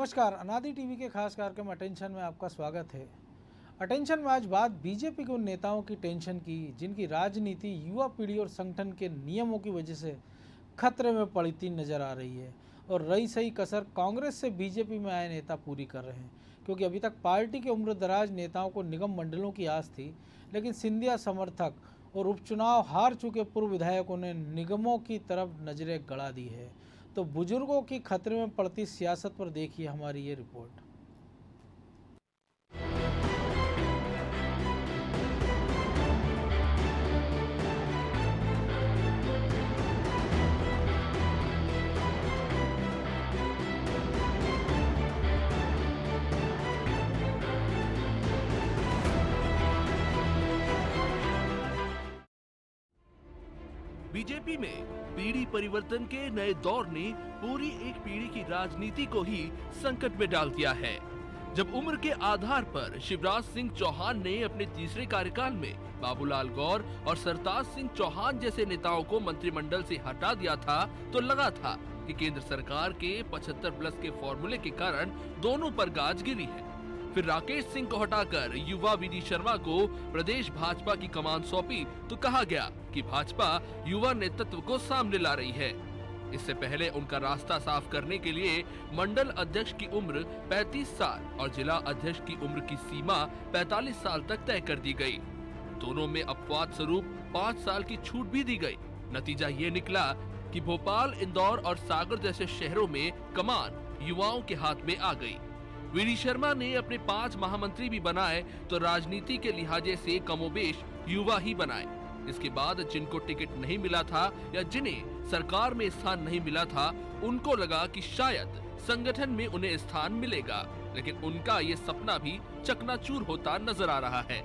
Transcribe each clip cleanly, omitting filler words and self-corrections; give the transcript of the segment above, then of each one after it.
नमस्कार, अनादि टीवी के खास कार्यक्रम अटेंशन में आपका स्वागत है। अटेंशन में आज बात बीजेपी के उन नेताओं की टेंशन की जिनकी राजनीति युवा पीढ़ी और संगठन के नियमों की वजह से खतरे में पड़ती नजर आ रही है और रही सही कसर कांग्रेस से बीजेपी में आए नेता पूरी कर रहे हैं, क्योंकि अभी तक पार्टी के उम्रदराज नेताओं को निगम मंडलों की आस थी, लेकिन सिंधिया समर्थक और उपचुनाव हार चुके पूर्व विधायकों ने निगमों की तरफ नजरें गड़ा दी है। तो बुजुर्गों की खतरे में पड़ती सियासत पर देखिए हमारी ये रिपोर्ट। बीजेपी में पीढ़ी परिवर्तन के नए दौर ने पूरी एक पीढ़ी की राजनीति को ही संकट में डाल दिया है। जब उम्र के आधार पर शिवराज सिंह चौहान ने अपने तीसरे कार्यकाल में बाबूलाल गौर और सरताज सिंह चौहान जैसे नेताओं को मंत्रिमंडल से हटा दिया था, तो लगा था कि केंद्र सरकार के 75+ के फॉर्मूले के कारण दोनों पर गाज गिरी है। फिर राकेश सिंह को हटाकर युवा वी.डी. शर्मा को प्रदेश भाजपा की कमान सौंपी तो कहा गया कि भाजपा युवा नेतृत्व को सामने ला रही है। इससे पहले उनका रास्ता साफ करने के लिए मंडल अध्यक्ष की उम्र 35 साल और जिला अध्यक्ष की उम्र की सीमा 45 साल तक तय कर दी गई। दोनों में अपवाद स्वरूप 5 साल की छूट भी दी गई। नतीजा ये निकला कि भोपाल, इंदौर और सागर जैसे शहरों में कमान युवाओं के हाथ में आ गई। वी.डी. शर्मा ने अपने 5 महामंत्री भी बनाए तो राजनीति के लिहाजे से कमोबेश युवा ही बनाए। इसके बाद जिनको टिकट नहीं मिला था या जिन्हें सरकार में स्थान नहीं मिला था, उनको लगा कि शायद संगठन में उन्हें स्थान मिलेगा, लेकिन उनका ये सपना भी चकनाचूर होता नजर आ रहा है।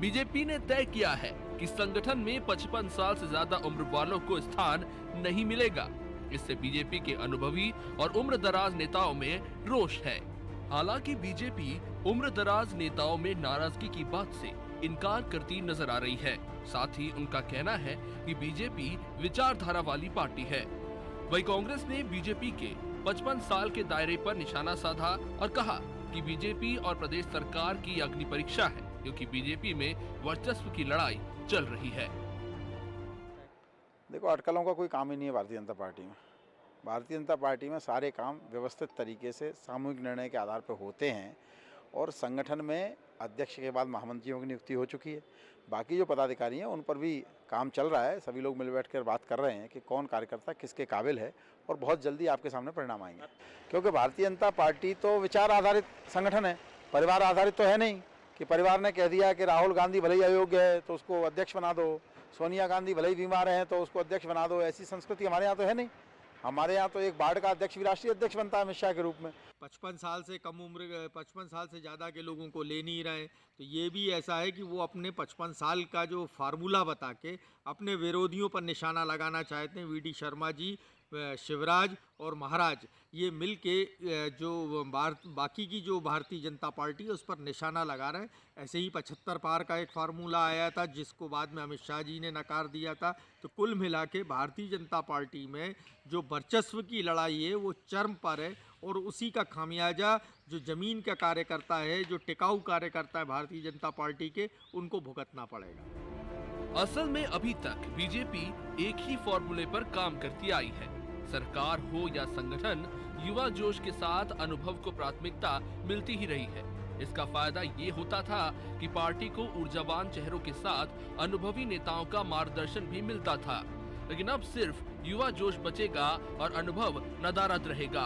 बीजेपी ने तय किया है कि संगठन में 55 साल से ज्यादा उम्र वालों को स्थान नहीं मिलेगा। इससे बीजेपी के अनुभवी और उम्रदराज नेताओं में रोष है। हालांकि बीजेपी उम्रदराज नेताओं में नाराजगी की बात से इनकार करती नजर आ रही है। साथ ही उनका कहना है कि बीजेपी विचारधारा वाली पार्टी है। वहीं कांग्रेस ने बीजेपी के 55 साल के दायरे पर निशाना साधा और कहा कि बीजेपी और प्रदेश सरकार की अग्नि परीक्षा है, क्योंकि बीजेपी में वर्चस्व की लड़ाई चल रही है। देखो, अटकलों का कोई काम ही नहीं है भारतीय जनता पार्टी में। भारतीय जनता पार्टी में सारे काम व्यवस्थित तरीके से सामूहिक निर्णय के आधार पर होते हैं और संगठन में अध्यक्ष के बाद महामंत्रियों की नियुक्ति हो चुकी है। बाकी जो पदाधिकारी हैं उन पर भी काम चल रहा है। सभी लोग मिल बैठ कर बात कर रहे हैं कि कौन कार्यकर्ता किसके काबिल है और बहुत जल्दी आपके सामने परिणाम आएंगे। क्योंकि भारतीय जनता पार्टी तो विचार आधारित संगठन है, परिवार आधारित तो है नहीं कि परिवार ने कह दिया कि राहुल गांधी भले ही अयोग्य है तो उसको अध्यक्ष बना दो, सोनिया गांधी भले ही बीमार हैं तो उसको अध्यक्ष बना दो। ऐसी संस्कृति हमारे यहाँ तो है नहीं। हमारे यहाँ तो एक वार्ड का अध्यक्ष भी राष्ट्रीय अध्यक्ष बनता है अमित शाह के रूप में। 55 साल से कम उम्र 55 साल से ज़्यादा के लोगों को ले नहीं रहे, तो ये भी ऐसा है कि वो अपने 55 साल का जो फार्मूला बता के अपने विरोधियों पर निशाना लगाना चाहते हैं। वी.डी. शर्मा जी, शिवराज और महाराज ये मिल के जो बाकी की जो भारतीय जनता पार्टी है उस पर निशाना लगा रहे हैं। ऐसे ही 75 पार का एक फार्मूला आया था जिसको बाद में अमित शाह जी ने नकार दिया था। तो कुल मिला के भारतीय जनता पार्टी में जो वर्चस्व की लड़ाई है वो चरम पर है और उसी का खामियाजा जो ज़मीन का कार्यकर्ता है, जो टिकाऊ कार्यकर्ता है भारतीय जनता पार्टी के, उनको भुगतना पड़ेगा। असल में अभी तक बीजेपी एक ही फॉर्मूले पर काम करती आई है। सरकार हो या संगठन, युवा जोश के साथ अनुभव को प्राथमिकता मिलती ही रही है। इसका फायदा ये होता था कि पार्टी को ऊर्जावान चेहरों के साथ अनुभवी नेताओं का मार्गदर्शन भी मिलता था, लेकिन अब सिर्फ युवा जोश बचेगा और अनुभव नदारद रहेगा।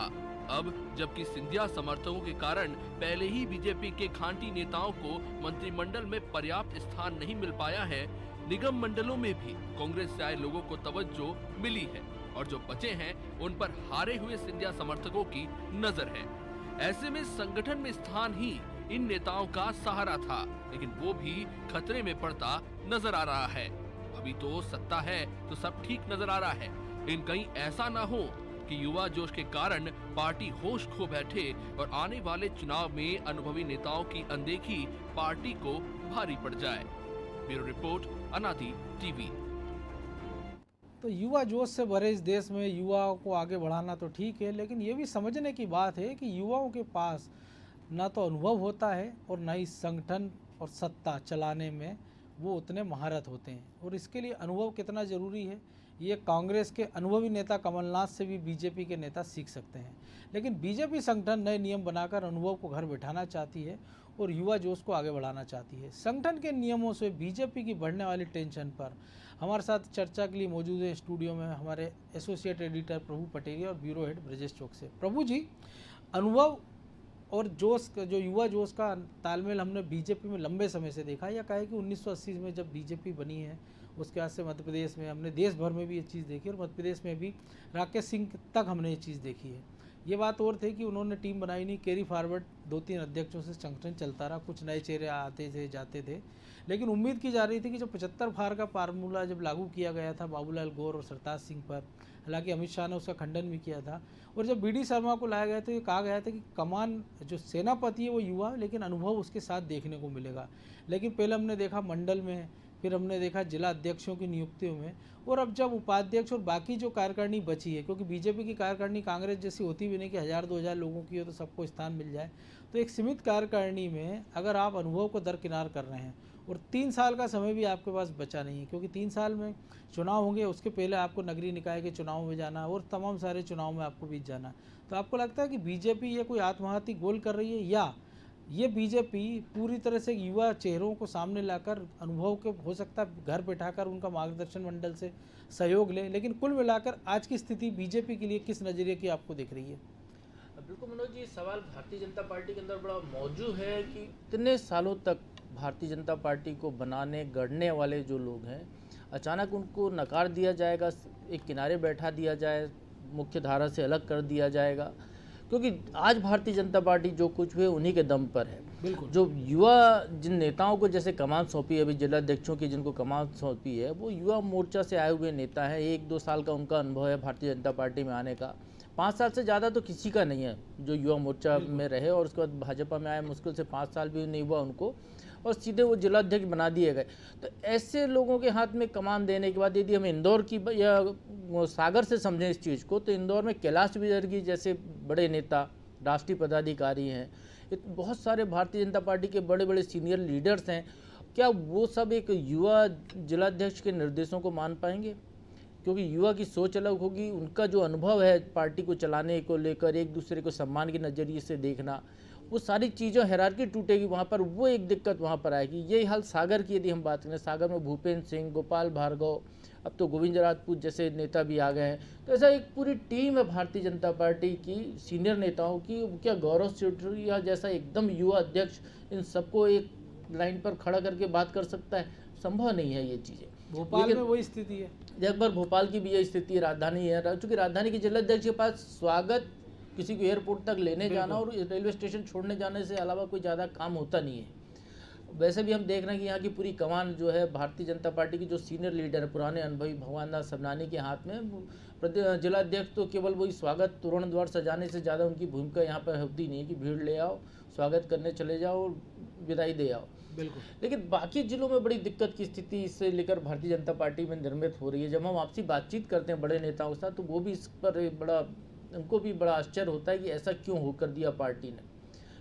अब जबकि सिंधिया समर्थकों के कारण पहले ही बीजेपी के खांटी नेताओं को मंत्रिमंडल में पर्याप्त स्थान नहीं मिल पाया है, निगम मंडलों में भी कांग्रेस से आए लोगों को तवज्जो मिली है और जो बचे हैं उन पर हारे हुए सिंधिया समर्थकों की नजर है। ऐसे में संगठन में स्थान ही इन नेताओं का सहारा था, लेकिन वो भी खतरे में पड़ता नजर आ रहा है। अभी तो सत्ता है तो सब ठीक नजर आ रहा है, लेकिन कहीं ऐसा ना हो कि युवा जोश के कारण पार्टी होश खो बैठे और आने वाले चुनाव में अनुभवी नेताओं की अनदेखी पार्टी को भारी पड़ जाए। ब्यूरो रिपोर्ट, अनादि टीवी। तो युवा जोश से भरे इस देश में युवाओं को आगे बढ़ाना तो ठीक है, लेकिन ये भी समझने की बात है कि युवाओं के पास ना तो अनुभव होता है और ना ही संगठन और सत्ता चलाने में वो उतने महारत होते हैं। और इसके लिए अनुभव कितना ज़रूरी है, ये कांग्रेस के अनुभवी नेता कमलनाथ से भी बीजेपी के नेता सीख सकते हैं। लेकिन बीजेपी संगठन नए नियम बनाकर अनुभव को घर बैठाना चाहती है और युवा जोश को आगे बढ़ाना चाहती है। संगठन के नियमों से बीजेपी की बढ़ने वाली टेंशन पर हमारे साथ चर्चा के लिए मौजूद है स्टूडियो में हमारे एसोसिएट एडिटर प्रभु पटेरिया और ब्यूरो हेड ब्रजेश चौक से। प्रभु जी, अनुभव और जोश जो युवा जोश का तालमेल हमने बीजेपी में लंबे समय से देखा, या कहे कि 1980 में जब बीजेपी बनी है उसके बाद से मध्य प्रदेश में हमने देश भर में भी ये चीज़ देखी और मध्य प्रदेश में भी राकेश सिंह तक हमने ये चीज़ देखी है। ये बात और थी कि उन्होंने टीम बनाई नहीं, कैरी फॉरवर्ड 2-3 अध्यक्षों से संगठन चलता रहा, कुछ नए चेहरे आते थे जाते थे, लेकिन उम्मीद की जा रही थी कि जब 75 फार का फार्मूला जब लागू किया गया था बाबूलाल गौर और सरताज सिंह पर, हालांकि अमित शाह ने उसका खंडन भी किया था, और जब बी डी शर्मा को लाया गया तो ये कहा गया था कि कमान जो सेनापति है वो युवा, लेकिन अनुभव उसके साथ देखने को मिलेगा। लेकिन पहले हमने देखा मंडल में, फिर हमने देखा जिला अध्यक्षों की नियुक्तियों में, और अब जब उपाध्यक्ष और बाकी जो कार्यकारिणी बची है, क्योंकि बीजेपी की कार्यकारिणी कांग्रेस जैसी होती भी नहीं कि 1000-2000 लोगों की हो तो सबको स्थान मिल जाए, तो एक सीमित कार्यकारिणी में अगर आप अनुभव को दरकिनार कर रहे हैं और 3 साल का समय भी आपके पास बचा नहीं है, क्योंकि 3 साल में चुनाव होंगे, उसके पहले आपको नगरीय निकाय के चुनाव में जाना और तमाम सारे चुनाव में आपको बीत जाना। तो आपको लगता है कि बीजेपी ये कोई आत्मघाती गोल कर रही है, या ये बीजेपी पूरी तरह से युवा चेहरों को सामने लाकर अनुभव के हो सकता है घर बैठाकर उनका मार्गदर्शन मंडल से सहयोग ले, लेकिन कुल मिलाकर आज की स्थिति बीजेपी के लिए किस नज़रिए की आपको दिख रही है? बिल्कुल मनोज जी, सवाल भारतीय जनता पार्टी के अंदर बड़ा मौजूद है कि इतने सालों तक भारतीय जनता पार्टी को बनाने गढ़ने वाले जो लोग हैं, अचानक उनको नकार दिया जाएगा, एक किनारे बैठा दिया जाए, मुख्य धारा से अलग कर दिया जाएगा, क्योंकि आज भारतीय जनता पार्टी जो कुछ भी है उन्हीं के दम पर है। बिल्कुल। जो युवा जिन नेताओं को जैसे कमान सौंपी है, अभी जिला अध्यक्षों की जिनको कमान सौंपी है, वो युवा मोर्चा से आए हुए नेता हैं। 1-2 साल का उनका अनुभव है भारतीय जनता पार्टी में आने का, 5 साल से ज़्यादा तो किसी का नहीं है जो युवा मोर्चा में रहे, और उसके बाद भाजपा में आए, मुश्किल से 5 साल भी नहीं हुआ उनको, और सीधे वो जिला अध्यक्ष बना दिए गए। तो ऐसे लोगों के हाथ में कमान देने के बाद यदि हम इंदौर की या सागर से समझें इस चीज़ को, तो इंदौर में कैलाश विजयवर्गीय जैसे बड़े नेता, राष्ट्रीय पदाधिकारी हैं, बहुत सारे भारतीय जनता पार्टी के बड़े बड़े सीनियर लीडर्स हैं, क्या वो सब एक युवा जिलाध्यक्ष के निर्देशों को मान पाएंगे? क्योंकि युवा की सोच अलग होगी, उनका जो अनुभव है पार्टी को चलाने को लेकर, एक दूसरे को सम्मान के नज़रिए से देखना, वो सारी चीज़ों हायरार्की टूटेगी वहाँ पर, वो एक दिक्कत वहाँ पर आएगी। यही हाल सागर की यदि हम बात करें, सागर में भूपेंद्र सिंह, गोपाल भार्गव, अब तो गोविंद राजपूत जैसे नेता भी आ गए हैं। तो ऐसा एक पूरी टीम है भारतीय जनता पार्टी की सीनियर नेताओं की, क्या गौरव चौधरी जैसा एकदम युवा अध्यक्ष इन सबको एक लाइन पर खड़ा करके बात कर सकता है? संभव नहीं है ये चीज़ें। भोपाल में वही स्थिति है। एक बार भोपाल की भी यही स्थिति है, राजधानी है, चूँकि राजधानी के जिलाध्यक्ष के पास स्वागत, किसी को एयरपोर्ट तक लेने जाना और रेलवे स्टेशन छोड़ने जाने से अलावा कोई ज़्यादा काम होता नहीं है। वैसे भी हम देख रहे हैं कि यहाँ की पूरी कमान जो है भारतीय जनता पार्टी की जो सीनियर लीडर है, पुराने अनुभवी भगवान दास सबनानी के हाथ में। जिलाध्यक्ष तो केवल वही स्वागत तोरण द्वार सजाने से ज़्यादा उनकी भूमिका यहाँ पर होती नहीं है कि भीड़ ले आओ, स्वागत करने चले जाओ और विदाई दे आओ। बिल्कुल। लेकिन बाकी जिलों में बड़ी दिक्कत की स्थिति इससे लेकर भारतीय जनता पार्टी में निर्मित हो रही है। जब हम आपसी बातचीत करते हैं बड़े नेताओं के साथ, तो वो भी इस पर उनको भी बड़ा आश्चर्य होता है कि ऐसा क्यों होकर दिया पार्टी ने,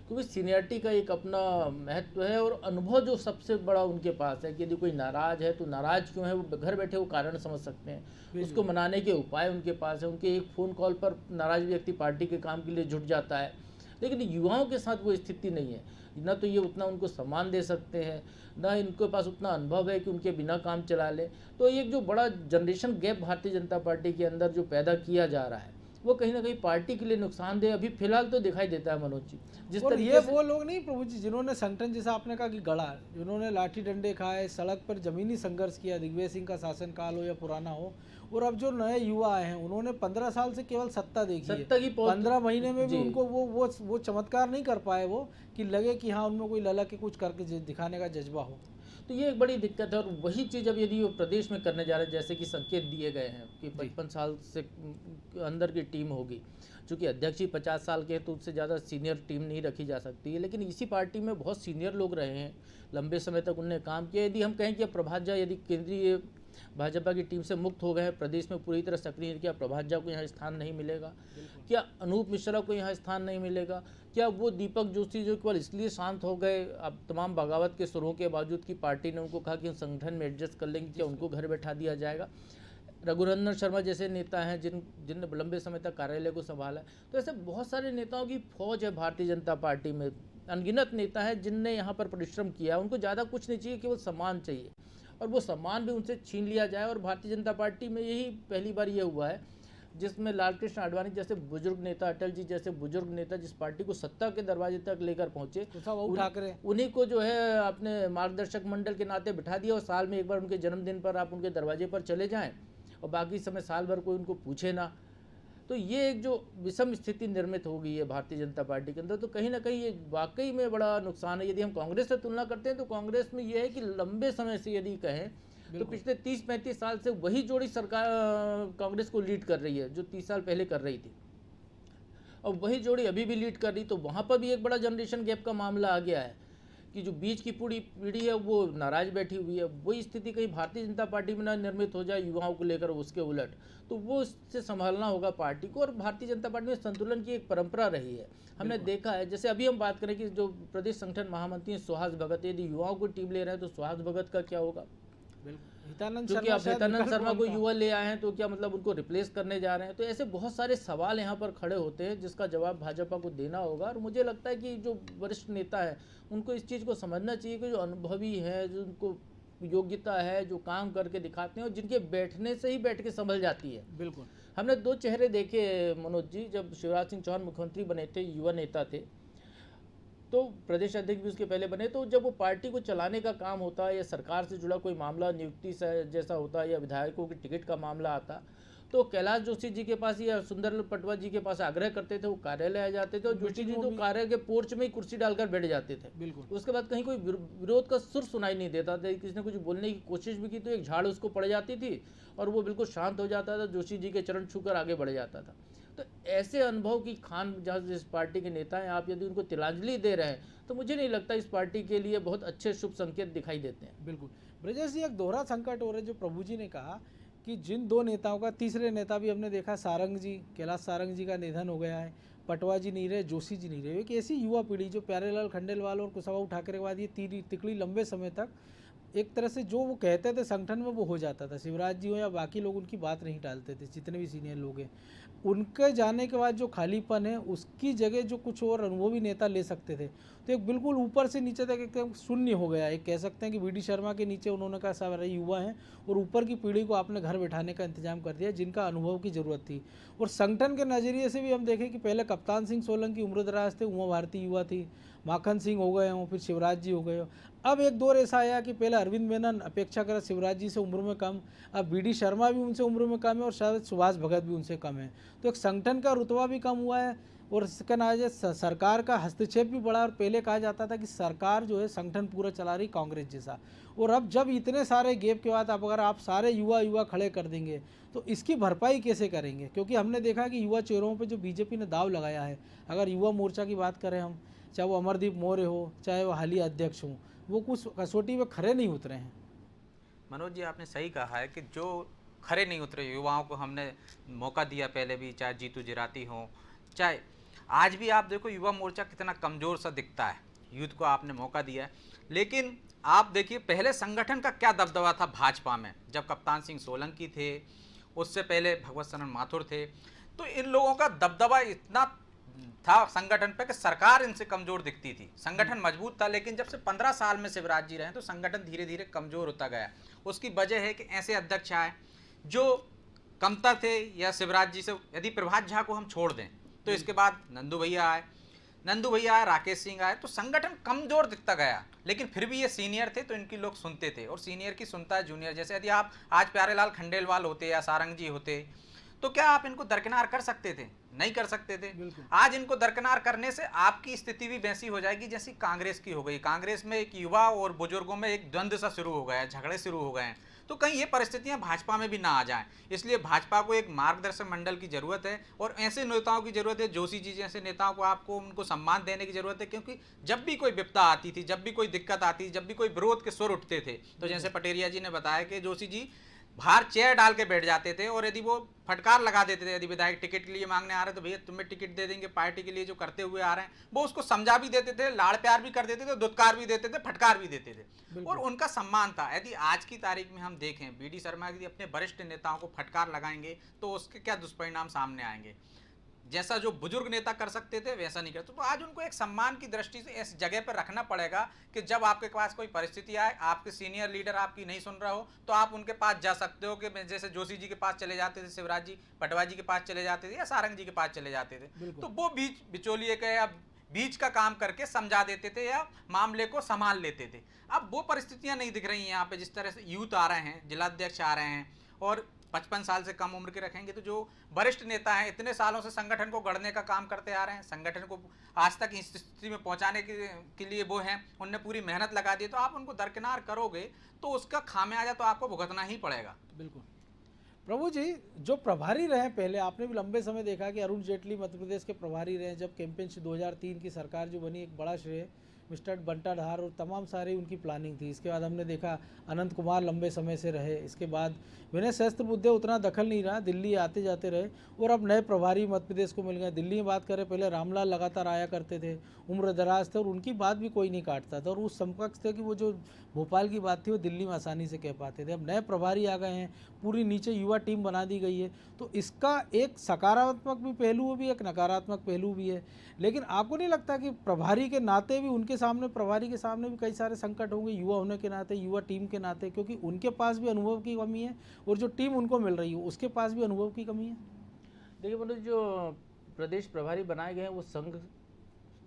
क्योंकि सीनियरिटी का एक अपना महत्व है और अनुभव जो सबसे बड़ा उनके पास है कि यदि कोई नाराज़ है तो नाराज़ क्यों है, वो घर बैठे वो कारण समझ सकते हैं, उसको मनाने के उपाय उनके पास है। उनके एक फ़ोन कॉल पर नाराज़ व्यक्ति पार्टी के काम के लिए जुट जाता है। लेकिन युवाओं के साथ वो स्थिति नहीं है, ना तो ये उतना उनको सम्मान दे सकते हैं, ना इनके पास उतना अनुभव है कि उनके बिना काम चला ले। तो एक जो बड़ा generation gap Bharatiya Janata party के अंदर जो पैदा किया जा रहा है, वो कहीं ना कहीं पार्टी के लिए नुकसानदेह अभी फिलहाल तो दिखाई देता है मनोज जी। जिस और तरीके ये से वो लोग नहीं प्रभु जी जिन्होंने संगठन, जैसा आपने कहा कि गढ़ा, जिन्होंने लाठी डंडे खाए, सड़क पर जमीनी संघर्ष किया, दिग्विजय सिंह का शासनकाल हो या पुराना हो, और अब जो नए युवा आए हैं उन्होंने 15 साल से केवल सत्ता देखी है। सत्ता की 15 महीने में भी जी। उनको वो चमत्कार नहीं कर पाए वो कि लगे कि हाँ उनमें कोई ललक के कुछ करके दिखाने का जज्बा हो। तो ये एक बड़ी दिक्कत है। और वही चीज़ अब यदि वो प्रदेश में करने जा रहे हैं, जैसे कि संकेत दिए गए हैं कि 55 साल से अंदर की टीम होगी, चूँकि अध्यक्ष ही 50 साल के हैं तो उससे ज़्यादा सीनियर टीम नहीं रखी जा सकती है। लेकिन इसी पार्टी में बहुत सीनियर लोग रहे हैं, लंबे समय तक उनने काम किया। यदि हम कहें कि प्रभात झा यदि केंद्रीय भाजपा की टीम से मुक्त हो गए हैं, प्रदेश में पूरी तरह सक्रिय हैं, क्या प्रभात झा को यहाँ स्थान नहीं मिलेगा? क्या अनूप मिश्रा को यहाँ स्थान नहीं मिलेगा? क्या वो दीपक जोशी जो केवल इसलिए शांत हो गए अब तमाम बगावत के सुरों के बावजूद कि पार्टी ने उनको कहा कि हम संगठन में एडजस्ट कर लेंगे, क्या उनको घर बैठा दिया जाएगा? रघुनंदन शर्मा जैसे नेता हैं जिनने लंबे समय तक कार्यालय को संभाला है। तो ऐसे बहुत सारे नेताओं की फौज है भारतीय जनता पार्टी में, अनगिनत नेता है जिनने यहाँ पर परिश्रम किया। उनको ज़्यादा कुछ नहीं चाहिए, केवल सम्मान चाहिए, और वो सम्मान भी उनसे छीन लिया जाए। और भारतीय जनता पार्टी में यही पहली बार ये हुआ है जिसमें लालकृष्ण आडवाणी जैसे बुजुर्ग नेता, अटल जी जैसे बुजुर्ग नेता जिस पार्टी को सत्ता के दरवाजे तक लेकर पहुंचे, ठाकरे उन्हीं को जो है अपने मार्गदर्शक मंडल के नाते बिठा दिया, और साल में एक बार उनके जन्मदिन पर आप उनके दरवाजे पर चले जाएं और बाकी समय साल भर कोई उनको पूछे ना। तो ये एक जो विषम स्थिति निर्मित हो गई है भारतीय जनता पार्टी के अंदर, तो कहीं ना कहीं ये वाकई में बड़ा नुकसान है। यदि हम कांग्रेस से तुलना करते हैं तो कांग्रेस में ये है कि लंबे समय से यदि कहें तो पिछले 30-35 साल से वही जोड़ी सरकार कांग्रेस को लीड कर रही है जो 30 साल पहले कर रही थी, और वही जोड़ी अभी भी लीड कर रही। तो वहाँ पर भी एक बड़ा जनरेशन गैप का मामला आ गया है कि जो बीच की पूरी पीढ़ी है वो नाराज बैठी हुई है। वही स्थिति कहीं भारतीय जनता पार्टी में ना निर्मित हो जाए युवाओं को लेकर, उसके उलट तो वो इससे संभालना होगा पार्टी को। और भारतीय जनता पार्टी में संतुलन की एक परंपरा रही है, हमने देखा है। जैसे अभी हम बात करें कि जो प्रदेश संगठन महामंत्री हैं सुहास भगत, यदि युवाओं को टीम ले रहे हैं तो सुहास भगत का क्या होगा? क्योंकि आप हितानंद शर्मा को युवा ले आए हैं तो क्या मतलब उनको रिप्लेस करने जा रहे हैं? तो ऐसे बहुत सारे सवाल यहाँ पर खड़े होते हैं जिसका जवाब भाजपा को देना होगा। और मुझे लगता है कि जो वरिष्ठ नेता है उनको इस चीज़ को समझना चाहिए कि जो अनुभवी है, जो उनको योग्यता है, जो काम करके दिखाते हैं और जिनके बैठने से ही बैठ के संभल जाती है। बिल्कुल, हमने 2 चेहरे देखे मनोज जी, जब शिवराज सिंह चौहान मुख्यमंत्री बने थे, युवा नेता थे, तो प्रदेश अध्यक्ष भी उसके पहले बने। तो जब वो पार्टी को चलाने का काम होता है या सरकार से जुड़ा कोई मामला नियुक्ति से जैसा होता है या विधायकों की टिकट का मामला आता, तो कैलाश जोशी जी के पास या सुंदर पटवा जी के पास आग्रह करते थे, वो कार्यालय आ जाते थे और जोशी जी तो कार्यालय के पोर्च में ही कुर्सी डालकर बैठ जाते थे। बिल्कुल। उसके बाद कहीं कोई विरोध का सुर सुनाई नहीं देता था। किसी ने कुछ बोलने की कोशिश भी की तो एक झाड़ उसको पड़ जाती थी और वो बिल्कुल शांत हो जाता था, जोशी जी के चरण छूकर आगे बढ़ जाता था। तो ऐसे अनुभव की खान जहाँ जिस पार्टी के नेता हैं, आप यदि उनको तिलांजलि दे रहे हैं तो मुझे नहीं लगता इस पार्टी के लिए बहुत अच्छे शुभ संकेत दिखाई देते हैं। बिल्कुल ब्रजेश जी, एक दोहरा संकट हो रहा है जो प्रभु जी ने कहा कि जिन 2 नेताओं का, तीसरे नेता भी हमने देखा सारंग जी, कैलाश सारंग जी का निधन हो गया है, पटवा जी नहीं रहे, जोशी जी नहीं रहे। एक ऐसी युवा पीढ़ी जो प्यारेलाल खंडेलवाल और कुशवाहा ठाकरे के बाद ये तिकड़ी लंबे समय तक एक तरह से जो वो कहते थे संगठन में वो हो जाता था। शिवराज जी हो या बाकी लोग उनकी बात नहीं टालते थे, जितने भी सीनियर लोग हैं। उनके जाने के बाद जो खालीपन है उसकी जगह जो कुछ और अनुभवी नेता ले सकते थे, तो एक बिल्कुल ऊपर से नीचे तक एकदम शून्य हो गया। एक कह सकते हैं कि वीडी शर्मा के नीचे उन्होंने कहा सारे युवा हैं और ऊपर की पीढ़ी को आपने घर बैठाने का इंतजाम कर दिया जिनका अनुभव की ज़रूरत थी। और संगठन के नज़रिए से भी हम देखें कि पहले कप्तान सिंह सोलंकी उम्रदराज थे, उमा भारती युवा थी, माखन सिंह हो गए हों, फिर शिवराज जी हो गए हो। अब एक दौर ऐसा आया कि पहले अरविंद मेनन अपेक्षाकृत शिवराज जी से उम्र में कम, अब वीडी शर्मा भी उनसे उम्र में कम है और शायद सुभाष भगत भी उनसे कम है। तो एक संगठन का रुतबा भी कम हुआ है और इसका नाज सरकार का हस्तक्षेप भी बढ़ा। और पहले कहा जाता था कि सरकार जो है संगठन पूरा चला रही कांग्रेस जैसा, और अब जब इतने सारे गैप के बाद अगर आप सारे युवा खड़े कर देंगे तो इसकी भरपाई कैसे करेंगे? क्योंकि हमने देखा कि युवा चेहरों पर जो बीजेपी ने दाव लगाया है, अगर युवा मोर्चा की बात करें हम, चाहे वो अमरदीप मौर्य हो, चाहे वो हालिया अध्यक्ष हों, वो कुछ कसौटी में खरे नहीं उतरे हैं। मनोज जी, आपने सही कहा है कि जो खरे नहीं उतरे युवाओं को हमने मौका दिया पहले भी, चाहे जीतू जिराती हो, चाहे आज भी आप देखो युवा मोर्चा कितना कमज़ोर सा दिखता है। यूथ को आपने मौका दिया है, लेकिन आप देखिए पहले संगठन का क्या दबदबा था भाजपा में। जब कप्तान सिंह सोलंकी थे, उससे पहले भगवत सरन माथुर थे, तो इन लोगों का दबदबा इतना था संगठन पे कि सरकार इनसे कमज़ोर दिखती थी। संगठन मजबूत था, लेकिन जब से 15 साल में शिवराज जी रहे तो संगठन धीरे धीरे कमज़ोर होता गया। उसकी वजह है कि ऐसे अध्यक्ष आए जो कमतर थे, या शिवराज जी से यदि प्रभात झा को हम छोड़ दें तो इसके बाद नंदू भैया आए, राकेश सिंह आए, तो संगठन कमज़ोर दिखता गया। लेकिन फिर भी ये सीनियर थे तो इनकी लोग सुनते थे, और सीनियर की सुनता है जूनियर। जैसे यदि आप आज प्यारेलाल खंडेलवाल होते या सारंग जी होते तो क्या आप इनको दरकिनार कर सकते थे? नहीं कर सकते थे। आज इनको दरकिनार करने से आपकी स्थिति भी वैसी हो जाएगी जैसी कांग्रेस की हो गई। कांग्रेस में एक युवा और बुजुर्गों में एक द्वंद्व सा शुरू हो गया है, झगड़े शुरू हो गए हैं। तो कहीं ये परिस्थितियां भाजपा में भी ना आ जाएं, इसलिए भाजपा को एक मार्गदर्शक मंडल की जरूरत है और ऐसे नेताओं की जरूरत है। जोशी जी जैसे नेताओं को आपको उनको सम्मान देने की जरूरत है, क्योंकि जब भी कोई विपदा आती थी, जब भी कोई दिक्कत आती थी, जब भी कोई विरोध के सुर उठते थे, तो जैसे पटेरिया जी ने बताया कि जोशी जी बाहर चेयर डाल के बैठ जाते थे और यदि वो फटकार लगा देते थे, यदि विधायक टिकट के लिए मांगने आ रहे तो भैया तुम्हें टिकट दे देंगे पार्टी के लिए जो करते हुए आ रहे हैं, वो उसको समझा भी देते थे, लाड़ प्यार भी कर देते थे, दुत्कार भी देते थे, फटकार भी देते थे और उनका सम्मान था। यदि आज की तारीख में हम देखें बीडी शर्मा यदि अपने वरिष्ठ नेताओं को फटकार लगाएंगे तो उसके क्या दुष्परिणाम सामने आएंगे। जैसा जो बुजुर्ग नेता कर सकते थे वैसा नहीं करते, तो आज उनको एक सम्मान की दृष्टि से इस जगह पर रखना पड़ेगा कि जब आपके पास कोई परिस्थिति आए, आपके सीनियर लीडर आपकी नहीं सुन रहा हो तो आप उनके पास जा सकते हो कि जैसे जोशी जी के पास चले जाते थे, शिवराज जी पटवा जी के पास चले जाते थे या सारंग जी के पास चले जाते थे, तो वो बीच बिचौलिए के या बीच का काम करके समझा देते थे या मामले को संभाल लेते थे। अब वो परिस्थितियां नहीं दिख रही हैं यहाँ पे। जिस तरह से यूथ आ रहे हैं, जिलाध्यक्ष आ रहे हैं और 55 साल से कम उम्र के रखेंगे, तो जो वरिष्ठ नेता हैं इतने सालों से संगठन को गढ़ने का काम करते आ रहे हैं, संगठन को आज तक इस स्थिति में पहुंचाने के लिए वो हैं, उनने पूरी मेहनत लगा दी, तो आप उनको दरकिनार करोगे तो उसका खामियाजा तो आपको भुगतना ही पड़ेगा। बिल्कुल। प्रभु जी, जो प्रभारी रहे पहले, आपने भी लंबे समय देखा कि अरुण जेटली मध्य प्रदेश के प्रभारी रहे, जब कैंपेन 2003 की सरकार जो बनी, एक बड़ा श्रेय मिस्टर बंटाधार और तमाम सारी उनकी प्लानिंग थी। इसके बाद हमने देखा अनंत कुमार लंबे समय से रहे, इसके बाद विनय सहस्त्रबुद्धे उतना दखल नहीं रहा, दिल्ली आते जाते रहे और अब नए प्रभारी मध्य प्रदेश को मिल गए। दिल्ली में बात करें, पहले रामलाल लगातार आया करते थे, उम्र दराज थे और उनकी बात भी कोई नहीं काटता था और उस समकक्ष थे कि वो जो भोपाल की बात थी वो दिल्ली में आसानी से कह पाते थे। अब नए प्रभारी आ गए हैं, पूरी नीचे युवा टीम बना दी गई है, तो इसका एक सकारात्मक भी पहलू भी, एक नकारात्मक पहलू भी है। लेकिन आपको नहीं लगता कि प्रभारी के नाते भी उनके सामने, प्रभारी के सामने भी कई सारे संकट होंगे, युवा होने के नाते, युवा टीम के नाते, क्योंकि उनके पास भी अनुभव की कमी है और जो टीम उनको मिल रही है उसके पास भी अनुभव की कमी है? देखिए मनोज, जो प्रदेश प्रभारी बनाए गए हैं वो संघ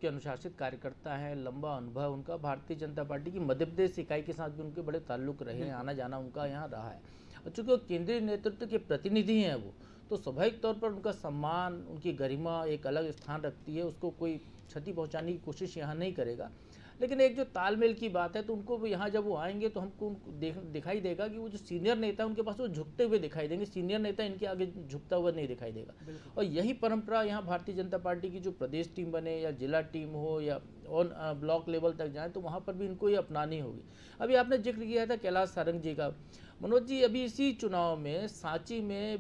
के अनुशासित कार्यकर्ता हैं, लंबा अनुभव उनका, भारतीय जनता पार्टी की मध्य प्रदेश इकाई के साथ भी उनके बड़े ताल्लुक रहे हैं, आना जाना उनका यहाँ रहा है और चूँकि वो केंद्रीय नेतृत्व के प्रतिनिधि हैं वो, तो स्वाभाविक तौर पर उनका सम्मान, उनकी गरिमा एक अलग स्थान रखती है, उसको कोई क्षति पहुँचाने की कोशिश यहाँ नहीं करेगा। लेकिन एक जो तालमेल की बात है, तो उनको यहाँ जब वो आएंगे तो हमको दिखाई देगा कि वो जो सीनियर नेता है उनके पास वो झुकते हुए दिखाई देंगे, सीनियर नेता इनके आगे झुकता हुआ नहीं दिखाई देगा। और यही परंपरा यहाँ भारतीय जनता पार्टी की जो प्रदेश टीम बने या जिला टीम हो या ऑन ब्लॉक लेवल तक जाए, तो वहाँ पर भी इनको ये अपनानी होगी। अभी आपने जिक्र किया था कैलाश सारंग जी का। मनोज जी, अभी इसी चुनाव में सांची में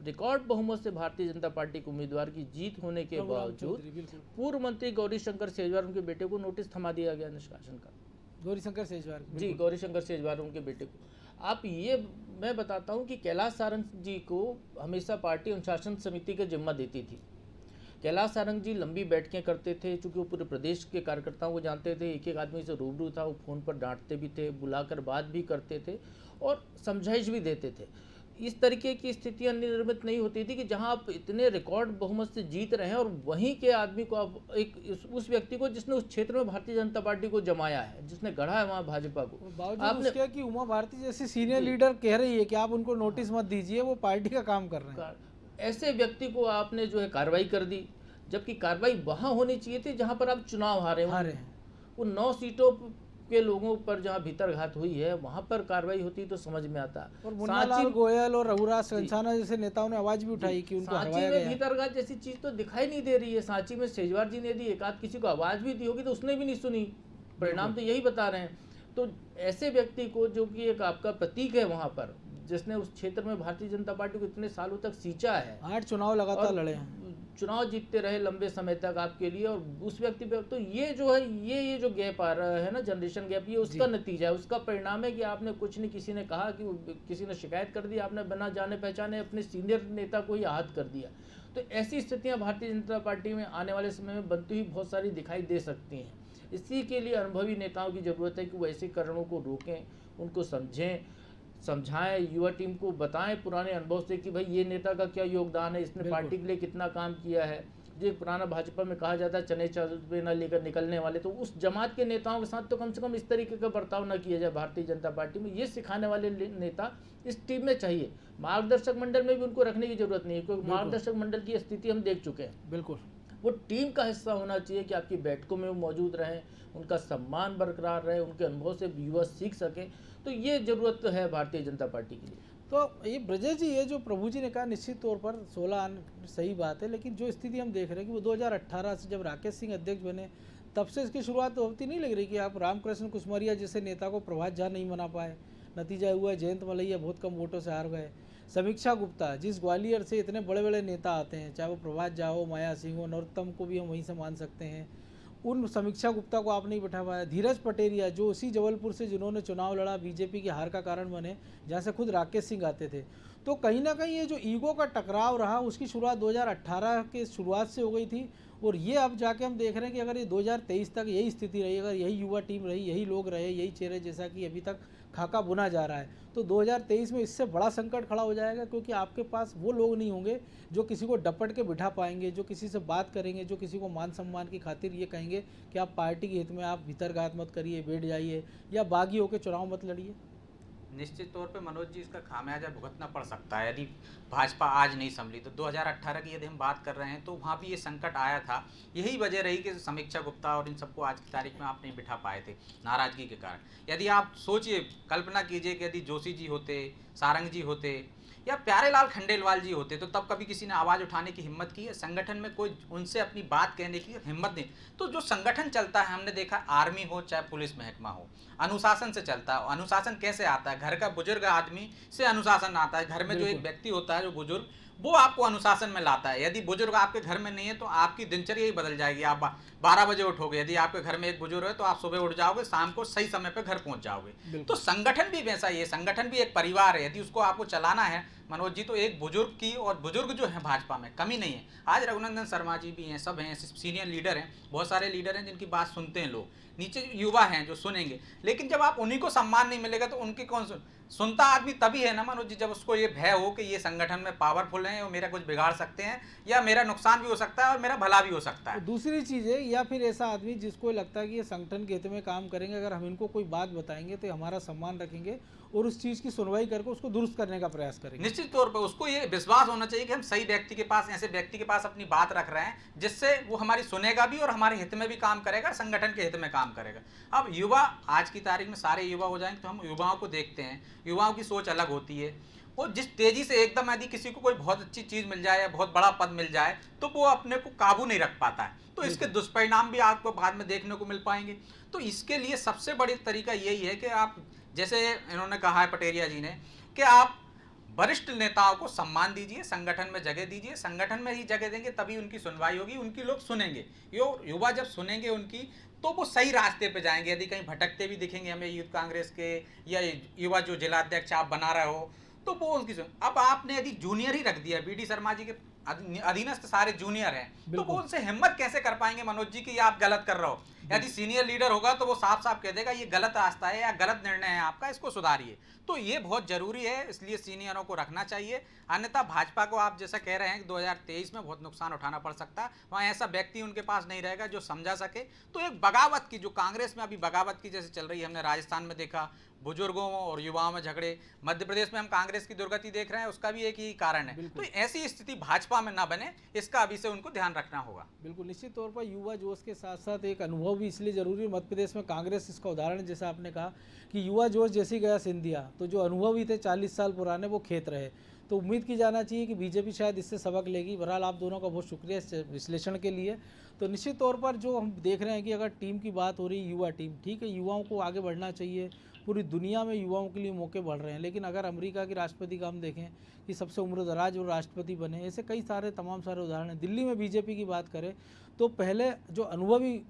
रिकॉर्ड बहुमत से भारतीय जनता पार्टी के उम्मीदवार की जीत होने के बावजूद पूर्व मंत्री गौरीशंकर सेजवार उनके बेटे को नोटिस थमा दिया गया निष्कासन का। गौरीशंकर सेजवार जी, गौरीशंकर सेजवार उनके बेटे को। आप ये मैं बताता हूँ कि कैलाश सारंग जी को हमेशा पार्टी अनुशासन समिति का जिम्मा देती थी। कैलाश सारंग जी लंबी बैठकें करते थे, चूँकि वो पूरे प्रदेश के कार्यकर्ताओं को जानते थे, एक एक आदमी से रूबरू था, वो फ़ोन पर डांटते भी थे, बुलाकर बात भी करते थे और समझाइश भी देते थे। इस तरीके की स्थितियां निर्मित नहीं होती थी कि जहां आप इतने रिकॉर्ड बहुमत से जीत रहे हैं और वहीं के आदमी को आप उस व्यक्ति को जिसने उस क्षेत्र में भारतीय जनता पार्टी को जमाया है, जिसने गढ़ा है वहां भाजपा को, आपने क्या कि उमा भारती जैसी सीनियर लीडर कह रही है कि आप उनको नोटिस मत दीजिए, वो पार्टी का काम कर रहे हैं, ऐसे व्यक्ति को आपने जो है कार्रवाई कर दी, जबकि कार्रवाई वहां होनी चाहिए थी जहां पर आप चुनाव हारे हैं। वो 9 सीटों के लोगों पर जहां भीतरघात हुई है वहां पर कार्रवाई होती तो समझ में आता। और मुन्नालाल गोयल और रघुराज संसाना जैसे नेताओं ने आवाज भी उठाई कि उनको हरवाया गया। भीतरघात जैसी चीज तो दिखाई नहीं दे रही है। सांची में सेजवार जी ने यदि एक आध किसी को आवाज भी दी होगी तो उसने भी नहीं सुनी, परिणाम तो यही बता रहे हैं। तो ऐसे व्यक्ति को जो कि एक आपका प्रतीक है वहां पर, जिसने उस क्षेत्र में भारतीय जनता पार्टी को इतने सालों तक सींचा है, 8 चुनाव लगातार लड़े हैं, चुनाव जीतते रहे लंबे समय तक आपके लिए, और उस व्यक्ति पे तो ये जो है ये जो गैप आ रहा है ना, जनरेशन गैप, ये उसका नतीजा है, उसका परिणाम है कि आपने कुछ नहीं, किसी ने कहा कि किसी ने शिकायत कर दी, आपने बिना जाने पहचाने अपने सीनियर नेता को ही आहत कर दिया। तो ऐसी स्थितियां भारतीय जनता पार्टी में आने वाले समय में बनती हुई बहुत सारी दिखाई दे सकती हैं। इसी के लिए अनुभवी नेताओं की ज़रूरत है कि वो ऐसे कारणों को रोकें, उनको समझाएं, युवा टीम को बताएं पुराने अनुभव से कि भाई ये नेता का क्या योगदान है, इसने पार्टी के लिए कितना काम किया है। जो एक पुराना भाजपा में कहा जाता है चने चने न लेकर निकलने वाले, तो उस जमात के नेताओं के साथ तो कम से कम इस तरीके का बर्ताव न किया जाए भारतीय जनता पार्टी में। ये सिखाने वाले नेता इस टीम में चाहिए। मार्गदर्शक मंडल में भी उनको रखने की जरूरत नहीं है, क्योंकि मार्गदर्शक मंडल की स्थिति हम देख चुके हैं। बिल्कुल, वो टीम का हिस्सा होना चाहिए कि आपकी बैठकों में वो मौजूद रहें, उनका सम्मान बरकरार रहे, उनके अनुभव से युवा सीख सकें। तो ये ज़रूरत है भारतीय जनता पार्टी के लिए। तो ये ब्रजेश जी, ये जो प्रभु जी ने कहा निश्चित तौर पर 16 सही बात है, लेकिन जो स्थिति हम देख रहे हैं कि वो 2018 से जब राकेश सिंह अध्यक्ष बने तब से इसकी शुरुआत तो होती नहीं लग रही कि आप रामकृष्ण कुशमरिया जैसे नेता को प्रभात झा नहीं बना पाए, नतीजा हुआ है जयंत मलैया बहुत कम वोटों से हार गए। समीक्षा गुप्ता, जिस ग्वालियर से इतने बड़े बड़े नेता आते हैं, चाहे वो प्रभात झा हो, माया सिंह हो, नरोत्तम को भी हम वहीं से मान सकते हैं, उन समीक्षा गुप्ता को आप नहीं बैठा पाया। धीरज पटेरिया, जो उसी जबलपुर से जिन्होंने चुनाव लड़ा, बीजेपी की हार का कारण बने, जहाँ से खुद राकेश सिंह आते थे। तो कहीं ना कहीं ये जो ईगो का टकराव रहा, उसकी शुरुआत 2018 के शुरुआत से हो गई थी, और ये अब जाके हम देख रहे हैं कि अगर ये 2023 तक यही स्थिति रही, अगर यही युवा टीम रही, यही लोग रहे, यही चेहरे जैसा कि अभी तक खाका बुना जा रहा है, तो 2023 में इससे बड़ा संकट खड़ा हो जाएगा, क्योंकि आपके पास वो लोग नहीं होंगे जो किसी को डपट के बिठा पाएंगे, जो किसी से बात करेंगे, जो किसी को मान सम्मान की खातिर ये कहेंगे कि आप पार्टी के हित में आप भीतरघात मत करिए, बैठ जाइए, या बागी होकर चुनाव मत लड़िए। निश्चित तौर पे मनोज जी इसका खामियाजा भुगतना पड़ सकता है यदि भाजपा आज नहीं संभली। तो 2018 की यदि हम बात कर रहे हैं तो वहाँ भी ये संकट आया था। यही वजह रही कि समीक्षा गुप्ता और इन सबको आज की तारीख में आप नहीं बिठा पाए थे नाराजगी के कारण। यदि आप सोचिए, कल्पना कीजिए कि यदि जोशी जी होते, सारंग जी होते या प्यारेलाल खंडेलवाल जी होते, तो तब कभी किसी ने आवाज़ उठाने की हिम्मत की है? संगठन में कोई उनसे अपनी बात कहने की हिम्मत नहीं। तो जो संगठन चलता है, हमने देखा आर्मी हो चाहे पुलिस महकमा हो, अनुशासन से चलता है। अनुशासन कैसे आता है? घर का बुजुर्ग आदमी से अनुशासन आता है। घर में जो एक व्यक्ति होता है, जो बुजुर्ग, वो आपको अनुशासन में लाता है। यदि बुजुर्ग आपके घर में नहीं है तो आपकी दिनचर्या ही बदल जाएगी। आप 12 बजे उठोगे, यदि आपके घर में एक बुजुर्ग है तो आप सुबह उठ जाओगे, शाम को सही समय पर घर पहुंच जाओगे। तो संगठन भी वैसा ही है, संगठन भी एक परिवार है। यदि उसको आपको चलाना है मनोज जी, तो एक बुजुर्ग की, और बुजुर्ग जो है भाजपा में कमी नहीं है। आज रघुनंदन शर्मा जी भी हैं, सब हैं, सीनियर लीडर हैं, बहुत सारे लीडर हैं जिनकी बात सुनते हैं लोग। नीचे युवा हैं जो सुनेंगे, लेकिन जब आप उन्हीं को सम्मान नहीं मिलेगा तो उनकी कौन सुनता आदमी तभी है ना मनोज जी, जब उसको ये भय हो कि ये संगठन में पावरफुल हैं और मेरा कुछ बिगाड़ सकते हैं, या मेरा नुकसान भी हो सकता है और मेरा भला भी हो सकता है। दूसरी चीज़ है, या फिर ऐसा आदमी जिसको लगता है कि ये संगठन के हित में काम करेंगे, अगर हम इनको कोई बात बताएंगे तो हमारा सम्मान रखेंगे और उस चीज़ की सुनवाई करके उसको दुरुस्त करने का प्रयास करेंगे। निश्चित तौर पर उसको ये विश्वास होना चाहिए कि हम सही व्यक्ति के पास, ऐसे व्यक्ति के पास अपनी बात रख रहे हैं जिससे वो हमारी सुनेगा भी और हमारे हित में भी काम करेगा, संगठन के हित में काम करेगा। अब युवा आज की तारीख में सारे युवा हो जाएंगे तो हम युवाओं को देखते हैं, युवाओं की सोच अलग होती है। वो जिस तेजी से एकदम यदि किसी को कोई बहुत अच्छी चीज़ मिल जाए या बहुत बड़ा पद मिल जाए तो वो अपने को काबू नहीं रख पाता है। तो इसके दुष्परिणाम भी आपको बाद में देखने को मिल पाएंगे। तो इसके लिए सबसे बड़ी तरीका यही है कि आप, जैसे इन्होंने कहा है पटेरिया जी ने, कि आप वरिष्ठ नेताओं को सम्मान दीजिए, संगठन में जगह दीजिए। संगठन में ही जगह देंगे तभी उनकी सुनवाई होगी, उनकी लोग सुनेंगे। युवा जब सुनेंगे उनकी, तो वो सही रास्ते पे जाएंगे। यदि कहीं भटकते भी दिखेंगे हमें यूथ कांग्रेस के या युवा जो जिलाध्यक्ष आप बना रहे हो, तो वो उनकी सुन। अब आपने यदि जूनियर ही रख दिया, बीडी शर्मा जी के अधीनस्थ सारे जूनियर हैं, तो वो उनसे हिम्मत कैसे कर पाएंगे मनोज जी कि आप गलत कर रहे हो? यदि सीनियर लीडर होगा तो वो साफ साफ कह देगा ये गलत रास्ता है या गलत निर्णय है आपका, इसको सुधारिए। तो ये बहुत जरूरी है, इसलिए सीनियरों को रखना चाहिए। अन्यथा भाजपा को आप जैसा कह रहे हैं कि 2023 में बहुत नुकसान उठाना पड़ सकता है। वहाँ ऐसा व्यक्ति उनके पास नहीं रहेगा जो समझा सके। तो एक बगावत की, जो कांग्रेस में अभी बगावत की जैसे चल रही है, हमने राजस्थान में देखा, बुजुर्गों और युवाओं में झगड़े। मध्य प्रदेश में हम कांग्रेस की दुर्गति देख रहे हैं, उसका भी एक ही कारण है। तो ऐसी स्थिति भाजपा में ना बने, इसका अभी से उनको ध्यान रखना होगा। बिल्कुल, निश्चित तौर पर युवा जोश के साथ साथ एक अनुभव भी इसलिए जरूरी है। मध्य प्रदेश में कांग्रेस इसका उदाहरण, जैसा आपने कहा कि युवा जोश जैसी गया सिंधिया, तो जो अनुभवी थे 40 साल पुराने, वो खेत रहे। तो उम्मीद की जाना चाहिए कि बीजेपी शायद इससे सबक लेगी। बहरहाल आप दोनों का बहुत शुक्रिया इस विश्लेषण के लिए। तो निश्चित तौर पर जो हम देख रहे हैं कि अगर टीम की बात हो रही है, युवा टीम, ठीक है, युवाओं को आगे बढ़ना चाहिए। पूरी दुनिया में युवाओं के लिए मौके बढ़ रहे हैं, लेकिन अगर अमेरिका के राष्ट्रपति का हम देखें कि सबसे उम्रदराज और राष्ट्रपति बने, ऐसे कई सारे तमाम सारे उदाहरण हैं। दिल्ली में बीजेपी की बात करें तो पहले जो अनुभवी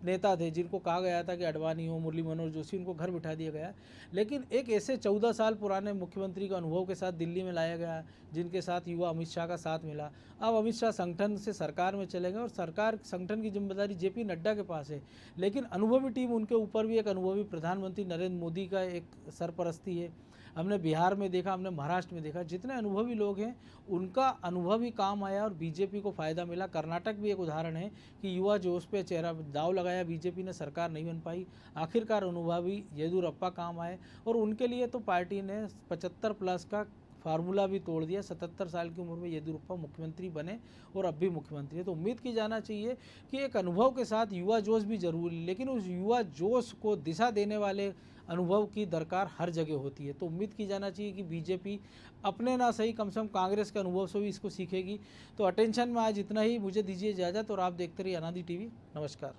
नेता थे, जिनको कहा गया था कि अडवाणी हो, मुरली मनोहर जोशी, उनको घर बिठा दिया गया, लेकिन एक ऐसे 14 साल पुराने मुख्यमंत्री का अनुभव के साथ दिल्ली में लाया गया, जिनके साथ युवा अमित शाह का साथ मिला। अब अमित शाह संगठन से सरकार में चले गए और सरकार, संगठन की जिम्मेदारी जेपी नड्डा के पास है, लेकिन अनुभवी टीम उनके ऊपर भी एक अनुभवी प्रधानमंत्री नरेंद्र मोदी का एक सरपरस्ती है। हमने बिहार में देखा, हमने महाराष्ट्र में देखा, जितने अनुभवी लोग हैं उनका अनुभवी काम आया और बीजेपी को फ़ायदा मिला। कर्नाटक भी एक उदाहरण है कि युवा जोश पे चेहरा दाव लगाया बीजेपी ने, सरकार नहीं बन पाई। आखिरकार अनुभवी येदियुरप्पा काम आए और उनके लिए तो पार्टी ने 75 प्लस का फार्मूला भी तोड़ दिया। 77 साल की उम्र में येदियुरप्पा मुख्यमंत्री बने और अब भी मुख्यमंत्री है। तो उम्मीद की जाना चाहिए कि एक अनुभव के साथ युवा जोश भी जरूरी, लेकिन उस युवा जोश को दिशा देने वाले अनुभव की दरकार हर जगह होती है। तो उम्मीद की जाना चाहिए कि बीजेपी अपने ना सही, कम से कम कांग्रेस के अनुभव से भी इसको सीखेगी। तो अटेंशन में आज इतना ही, मुझे दीजिए इजाज़त और आप देखते रहिए अनादि टीवी। नमस्कार।